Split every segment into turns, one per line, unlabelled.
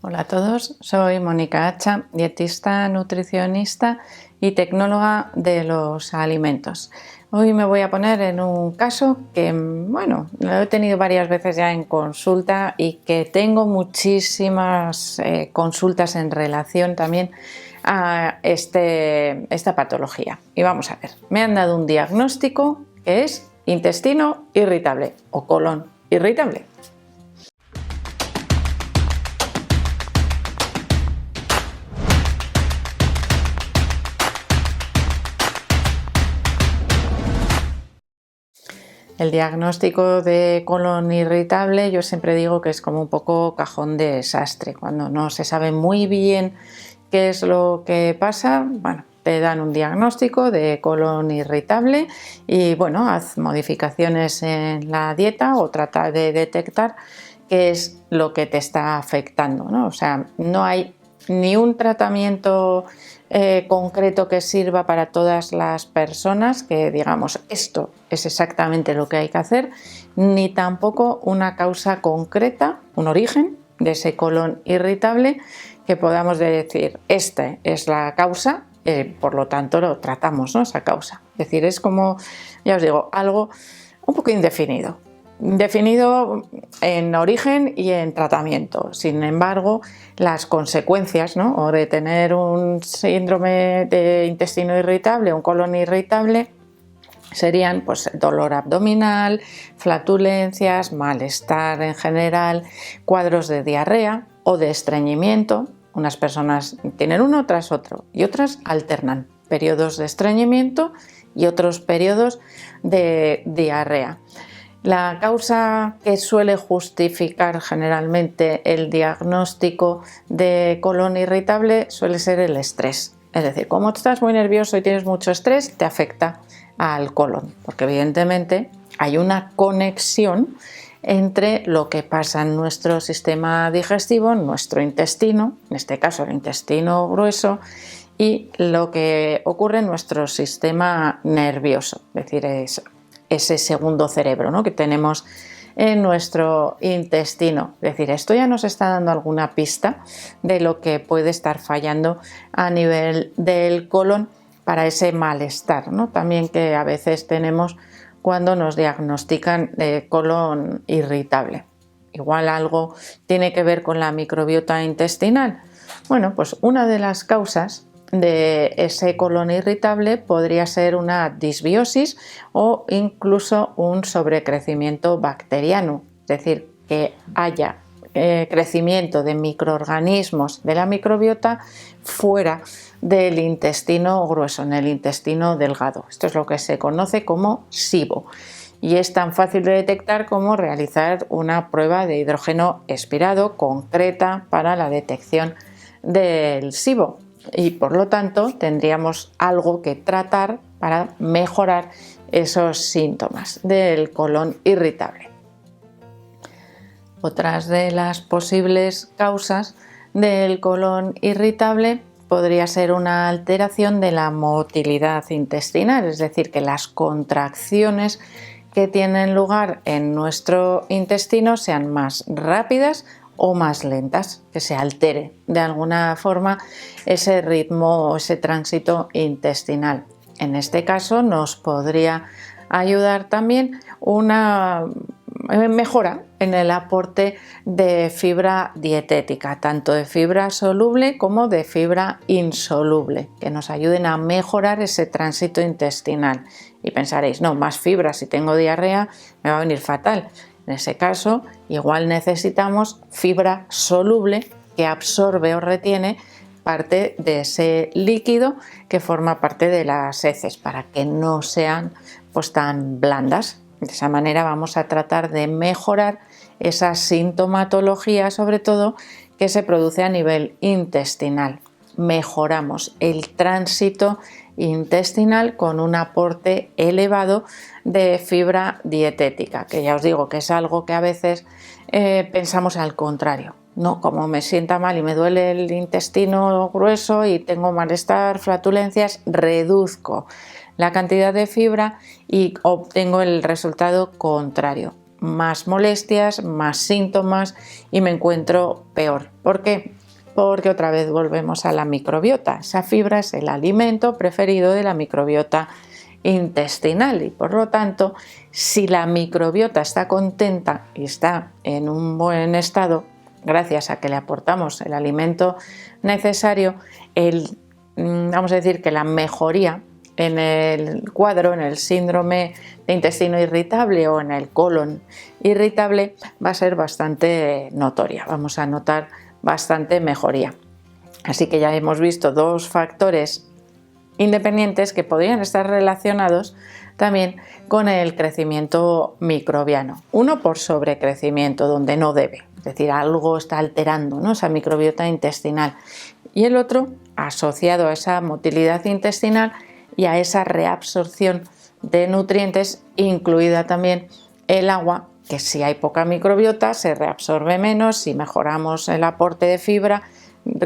Hola a todos, soy Mónica Hacha, dietista, nutricionista y tecnóloga de los alimentos. Hoy me voy a poner en un caso que, bueno, lo he tenido varias veces ya en consulta y que tengo muchísimas consultas en relación también a esta patología. Y vamos a ver, me han dado un diagnóstico que es intestino irritable o colon irritable. El diagnóstico de colon irritable yo siempre digo que es como un poco cajón de desastre. Cuando no se sabe muy bien qué es lo que pasa, bueno, te dan un diagnóstico de colon irritable y bueno, haz modificaciones en la dieta o trata de detectar qué es lo que te está afectando, ¿no? O sea, no hay ni un tratamiento concreto que sirva para todas las personas, que digamos esto es exactamente lo que hay que hacer, ni tampoco una causa concreta, un origen de ese colon irritable que podamos decir esta es la causa, por lo tanto lo tratamos, ¿no? Esa causa. Es decir, es como, ya os digo, algo un poco indefinido. Definido en origen y en tratamiento. Sin embargo, las consecuencias, ¿no? O de tener un síndrome de intestino irritable, un colon irritable, serían pues dolor abdominal, flatulencias, malestar en general, cuadros de diarrea o de estreñimiento. Unas personas tienen uno tras otro y otras alternan periodos de estreñimiento y otros periodos de diarrea. La causa que suele justificar generalmente el diagnóstico de colon irritable suele ser el estrés. Es decir, como estás muy nervioso y tienes mucho estrés, te afecta al colon, porque evidentemente hay una conexión entre lo que pasa en nuestro sistema digestivo, en nuestro intestino, en este caso el intestino grueso, y lo que ocurre en nuestro sistema nervioso, es decir, ese segundo cerebro, ¿no?, que tenemos en nuestro intestino. Es decir, esto ya nos está dando alguna pista de lo que puede estar fallando a nivel del colon para ese malestar, ¿no?, también que a veces tenemos cuando nos diagnostican colon irritable. Igual algo tiene que ver con la microbiota intestinal. Bueno, pues una de las causas de ese colon irritable podría ser una disbiosis o incluso un sobrecrecimiento bacteriano, es decir, que haya crecimiento de microorganismos de la microbiota fuera del intestino grueso, en el intestino delgado. Esto es lo que se conoce como SIBO y es tan fácil de detectar como realizar una prueba de hidrógeno expirado concreta para la detección del SIBO. Y por lo tanto tendríamos algo que tratar para mejorar esos síntomas del colon irritable. Otras de las posibles causas del colon irritable podría ser una alteración de la motilidad intestinal, es decir, que las contracciones que tienen lugar en nuestro intestino sean más rápidas o más lentas, que se altere de alguna forma ese ritmo o ese tránsito intestinal. En este caso nos podría ayudar también una mejora en el aporte de fibra dietética, tanto de fibra soluble como de fibra insoluble, que nos ayuden a mejorar ese tránsito intestinal. Y pensaréis, no, más fibra, si tengo diarrea me va a venir fatal. En ese caso, igual necesitamos fibra soluble que absorbe o retiene parte de ese líquido que forma parte de las heces para que no sean pues tan blandas. De esa manera vamos a tratar de mejorar esa sintomatología, sobre todo que se produce a nivel intestinal. Mejoramos el tránsito intestinal con un aporte elevado de fibra dietética, que ya os digo que es algo que a veces pensamos al contrario. No, como me sienta mal y me duele el intestino grueso y tengo malestar, flatulencias, reduzco la cantidad de fibra y obtengo el resultado contrario. más molestias, más síntomas y me encuentro peor. ¿Por qué? Porque otra vez volvemos a la microbiota. Esa fibra es el alimento preferido de la microbiota intestinal y por lo tanto, si la microbiota está contenta y está en un buen estado, gracias a que le aportamos el alimento necesario, vamos a decir que la mejoría en el cuadro, en el síndrome de intestino irritable o en el colon irritable va a ser bastante notoria. Vamos a notar bastante mejoría. Así que ya hemos visto dos factores independientes que podrían estar relacionados también con el crecimiento microbiano. Uno por sobrecrecimiento, donde no debe, es decir, algo está alterando, ¿no?, esa microbiota intestinal. Y el otro asociado a esa motilidad intestinal y a esa reabsorción de nutrientes, incluida también el agua, que si hay poca microbiota se reabsorbe menos. Si mejoramos el aporte de fibra,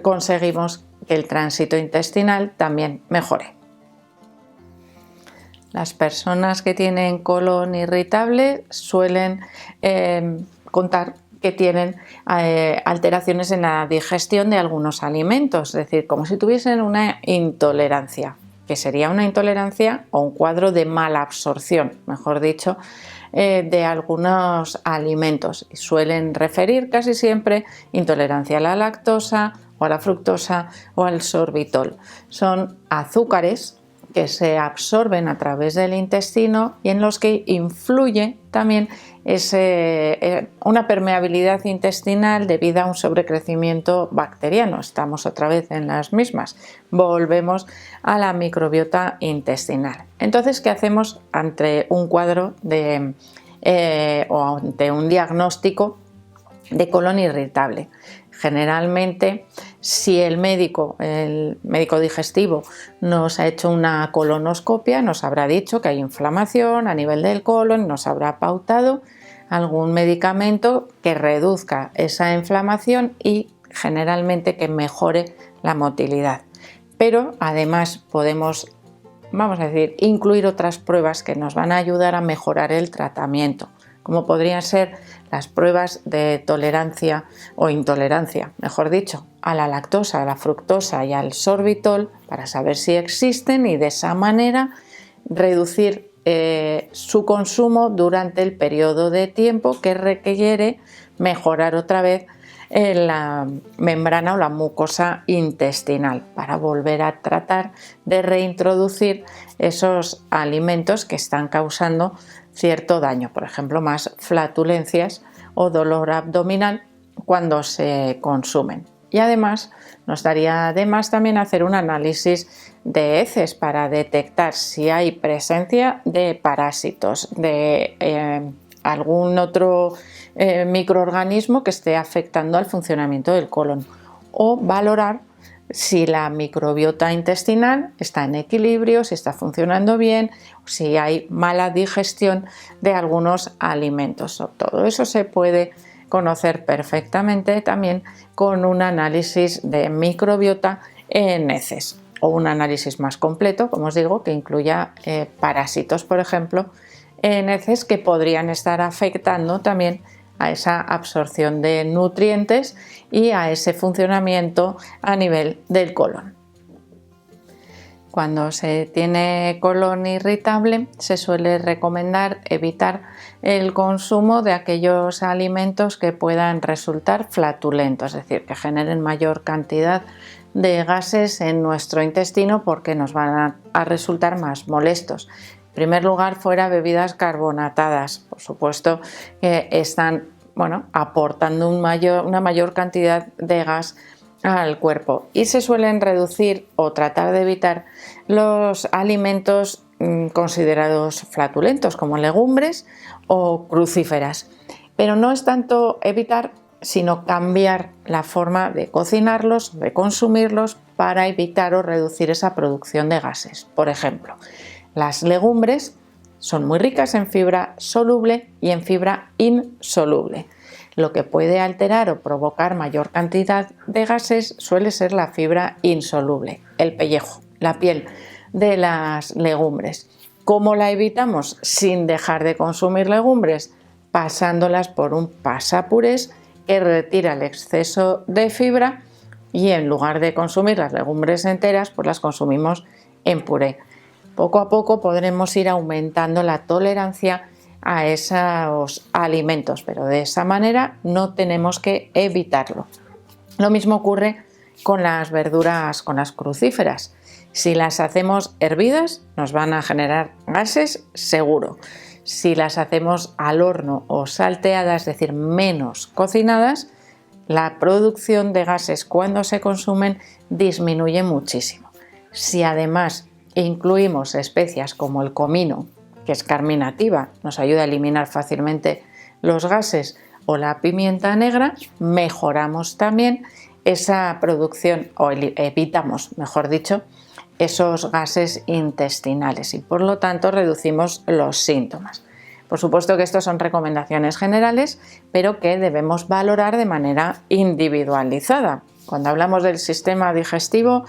conseguimos que el tránsito intestinal también mejore. Las personas que tienen colon irritable suelen contar que tienen alteraciones en la digestión de algunos alimentos, es decir, como si tuviesen una intolerancia, que sería una intolerancia o un cuadro de mala absorción, mejor dicho, de algunos alimentos. Y suelen referir casi siempre intolerancia a la lactosa o a la fructosa o al sorbitol. Son azúcares que se absorben a través del intestino y en los que influye también una permeabilidad intestinal debido a un sobrecrecimiento bacteriano. Estamos otra vez en las mismas. Volvemos a la microbiota intestinal. Entonces, ¿qué hacemos ante un cuadro o ante un diagnóstico de colon irritable? Generalmente, si el médico digestivo nos ha hecho una colonoscopia, nos habrá dicho que hay inflamación a nivel del colon, nos habrá pautado algún medicamento que reduzca esa inflamación y generalmente que mejore la motilidad. Pero además podemos, vamos a decir, incluir otras pruebas que nos van a ayudar a mejorar el tratamiento, como podrían ser las pruebas de tolerancia o intolerancia, mejor dicho, a la lactosa, a la fructosa y al sorbitol, para saber si existen y de esa manera reducir su consumo durante el periodo de tiempo que requiere mejorar otra vez la membrana o la mucosa intestinal, para volver a tratar de reintroducir esos alimentos que están causando cierto daño, por ejemplo, más flatulencias o dolor abdominal cuando se consumen. Y además nos daría de más también hacer un análisis de heces para detectar si hay presencia de parásitos, de algún otro microorganismo que esté afectando al funcionamiento del colon, o valorar si la microbiota intestinal está en equilibrio, si está funcionando bien, si hay mala digestión de algunos alimentos. Todo eso se puede conocer perfectamente también con un análisis de microbiota en heces, o un análisis más completo, como os digo, que incluya parásitos, por ejemplo, en heces, que podrían estar afectando también a esa absorción de nutrientes y a ese funcionamiento a nivel del colon. Cuando se tiene colon irritable, se suele recomendar evitar el consumo de aquellos alimentos que puedan resultar flatulentos, es decir, que generen mayor cantidad de gases en nuestro intestino, porque nos van a resultar más molestos. En primer lugar, fuera bebidas carbonatadas, por supuesto, que están aportando una mayor cantidad de gas al cuerpo, y se suelen reducir o tratar de evitar los alimentos considerados flatulentos, como legumbres o crucíferas. Pero no es tanto evitar, sino cambiar la forma de cocinarlos, de consumirlos, para evitar o reducir esa producción de gases. Por ejemplo, las legumbres son muy ricas en fibra soluble y en fibra insoluble. Lo que puede alterar o provocar mayor cantidad de gases suele ser la fibra insoluble, el pellejo, la piel de las legumbres. ¿Cómo la evitamos sin dejar de consumir legumbres? pasándolas por un pasapurés que retira el exceso de fibra y en lugar de consumir las legumbres enteras, pues las consumimos en puré. Poco a poco podremos ir aumentando la tolerancia a esos alimentos, pero de esa manera no tenemos que evitarlo. Lo mismo ocurre con las verduras, con las crucíferas. Si las hacemos hervidas, nos van a generar gases seguro. Si las hacemos al horno o salteadas, es decir, menos cocinadas, la producción de gases cuando se consumen disminuye muchísimo. Si además incluimos especias como el comino, que es carminativa, nos ayuda a eliminar fácilmente los gases, o la pimienta negra, mejoramos también esa producción, o evitamos, mejor dicho, esos gases intestinales y por lo tanto reducimos los síntomas. Por supuesto que estos son recomendaciones generales, pero que debemos valorar de manera individualizada. Cuando hablamos del sistema digestivo,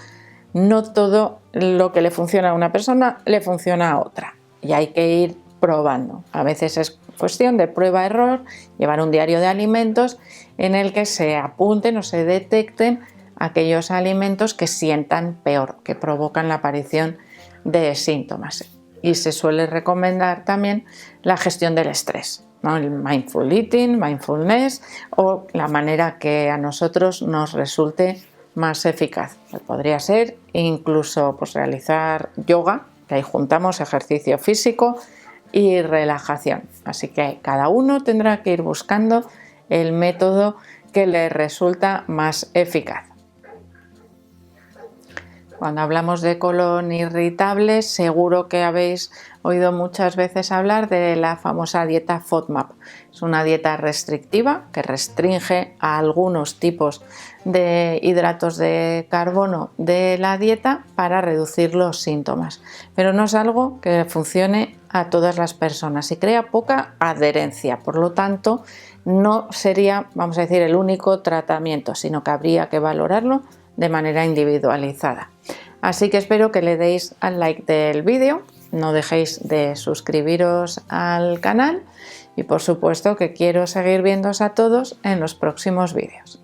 no todo lo que le funciona a una persona le funciona a otra y hay que ir probando. A veces es cuestión de prueba-error, llevar un diario de alimentos en el que se apunten o se detecten aquellos alimentos que sientan peor, que provocan la aparición de síntomas. Y se suele recomendar también la gestión del estrés, ¿no? El mindful eating, mindfulness o la manera que a nosotros nos resulte más eficaz. Podría ser incluso pues, realizar yoga, que ahí juntamos ejercicio físico y relajación. Así que cada uno tendrá que ir buscando el método que le resulta más eficaz. Cuando hablamos de colon irritable, seguro que habéis oído muchas veces hablar de la famosa dieta FODMAP. Es una dieta restrictiva que restringe a algunos tipos de hidratos de carbono de la dieta para reducir los síntomas. Pero no es algo que funcione a todas las personas y crea poca adherencia. Por lo tanto, no sería, vamos a decir, el único tratamiento, sino que habría que valorarlo de manera individualizada. Así que espero que le deis al like del vídeo, no dejéis de suscribiros al canal y por supuesto que quiero seguir viéndoos a todos en los próximos vídeos.